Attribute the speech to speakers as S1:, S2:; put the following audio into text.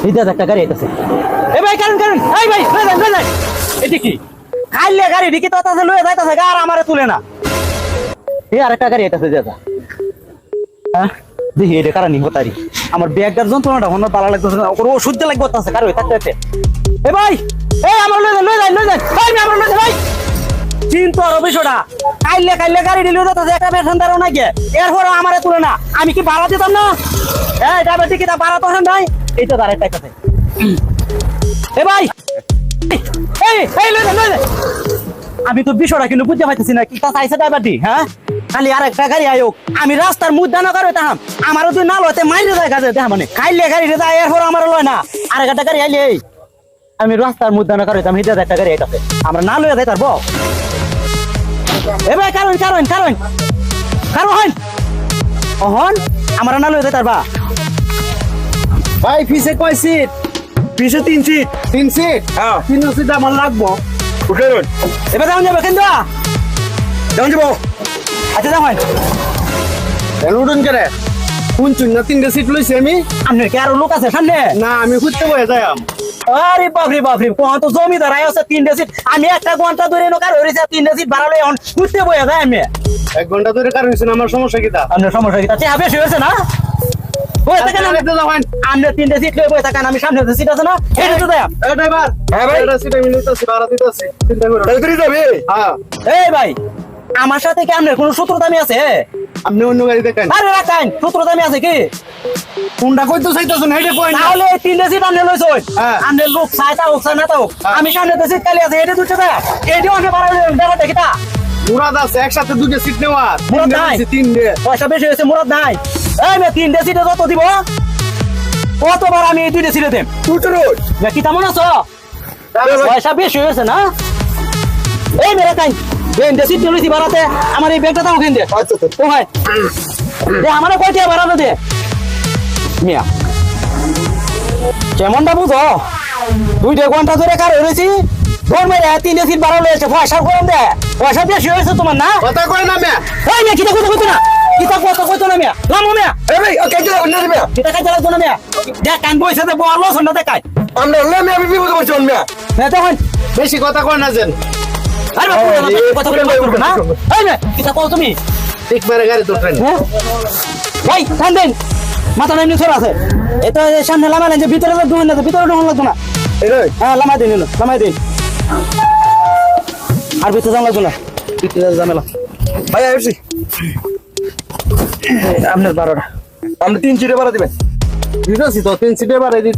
S1: ভিতরে একটা গাড়ি আইতাছে। এ ভাই কারণ কারণ এই ভাই লয়ে যান এটি কি খাইলে গাড়ি ঢিকি তো তাতে লয়ে যাইতাছে আর আমারে তুলে না। এই আরেকটা গাড়ি আইতাছে দাদা। হ্যাঁ দেখি এটা কারণ হতারি আমার ব্যাগটার যন্ত্রণাটা মনে ভালো লাগতেছে না ওর ওষুধ দিয়ে লাগবে তাছে কারো থাকতে এ ভাই এই আমার লয়ে যান ভাই আমি আমার লয়ে যাই ভাই চিন্তা আর বিষয়টা কাইলে গাড়ি দিলে যাইতাছে একটা পেছনদারও না গিয়ে এরপর আমারে তুলে না আমি কি ভাড়া দিতাম না এই ড্রাইভার টিকিট ভাড়া তো নাই এই তো আরেকটা আইতাছে। এ ভাই এই লয়ে যান আমি তো বিষয়টা কিন্তু বুঝতে পারতেছি না কি কথা আইছে ড্রাইভারটি হ্যাঁ খালি আর একটা গাড়ি আয়োগ আমি রাস্তার মুদ্রা না করে তাহাম আমারও তুই না লইতে মাইরে যায় কাজে দেখা মানে খাইলে গাড়ি রে যায় এরপর আমারও লয় না আর একটা গাড়ি আইলে আমি রাস্তার মুদ্রা না করে আমি হিদা একটা গাড়ি আইতাছে আমরা না লইয়া যাই তারবো। এ ভাই কারণ হন অহন আমরা না লইয়া যাই তারবা
S2: ভাই পিছে কয় সিট?
S3: পিছে 3 সিট।
S2: 3 সিট?
S3: হ্যাঁ
S2: 3 সিট আমার লাগবো।
S3: উঠে রন
S1: এবার যাও যাবে কেন
S3: যাও যাবো।
S1: আচ্ছা যাও হয়
S2: উঠুন করে কোন চুন না 3 সিট লইছি আমি।
S1: আপনার কি আরো লোক আছে সামনে?
S2: না আমি খুঁজতে বয়ে যাই
S1: আরে বাপরে কোন তো জমিদার আছে 3 সিট আমি একটা ঘন্টা ধরে নকার হইছে 3 সিট ভাড়া লই এখন ঘুরতে বইয়া যায় আমি
S2: 1 ঘন্টা ধরে কার হইছে আমার সমস্যা কি তা?
S1: আপনার সমস্যা কি তাতে বেশি হয়েছে না বই থাকেন আপনি 3 সিট লই বই থাকেন আমি সামনে সিট আছে না এটা তো দেয়
S2: এই ড্রাইভার
S3: হ্যাঁ ভাই।
S2: এটা সিট আমি লইতাছি ভাড়া দিতাছি চিন্তা করো না।
S3: তাড়াতাড়ি যাবে।
S2: হ্যাঁ
S1: এই ভাই আমার সাথে কি আপনার কোনো সূত্রতামি আছে?
S2: আপনি অন্য গাড়ি দেখেন।
S1: আরে রাখান সূত্রতামি আছে কি
S2: কোনটা কইতো চাইতাছেন হেডে পয়েন্ট
S1: তাহলে 3 সিট আপনি লইছই
S2: হ্যাঁ।
S1: আপনি লোক চাইতা হোক না তো
S2: হ্যাঁ।
S1: আমি সামনে সিট খালি আছে এটা দুটো দেয় এডিও আপনি ভাড়া দেখা দেখিতা
S2: মুরাদ আছে একসাথে 2 সিট নেওয়া।
S1: মুরাদ নাই।
S2: 3 দে
S1: পয়সা বেশি হয়েছে মুরাদ নাই এই মে 3 সিটে যত দিব কতবার আমি এই 2 সিটে দেব
S3: উঠে রন
S1: না কি তেমন আছো পয়সা বেশি হয়েছে না এই মেরে তাই বেন সিট লইছি ভাড়াতে আমার এই ব্যাগটা দাও কিনতে
S3: আচ্ছা তো
S1: ও ভাই দে আমারে কয়টা ভাড়া দে মিয়া কেমনটা বুঝো 2 ঘন্টা ধরে কার হয়েছি ধর মেরে 3 সিট ভাড়া লইছে পয়সা কম দে পয়সা বেশি হয়েছে তোমার না
S2: কথা কই না মে
S1: এই মিয়া কিটা কইতো না কিটা কইতো না মিয়া লামো মিয়া
S3: এ ভাই ওকে যা অন্য দিবে।
S1: কিটা কাজ লাগতো না মিয়া দেখ কান বইছে দে বলো শোনা দেখাই
S3: আমরা অন্য আমি বিপদ করছি অন্য।
S1: না তখন
S2: বেশি কথা কই না যেন
S1: আরে বাবা কথা বলে করব না এই মিয়া কিটা কও তুমি
S2: ঠিক মেরে গাড়ি তো ট্রেন।
S1: হ্যাঁ ভাই টান দেন মাথা নাইনি ছড়া আছে এটা সামনে লামালেন যে ভিতরে তো ঢুকেন না ভিতরে ঢুকেন লাগতো না
S3: এই রে
S1: হ্যাঁ লামাই দিন লামাই দিন আর ভিতরে যান লাগতো না ভিতরে ঝামেলা
S3: ভাই আইছি।
S1: আপনার 12টা
S3: আমরা 3 সিটে ভাড়া দিবেন।
S2: দিতাছি তো 3 সিটে বাড়াই দিতাছি।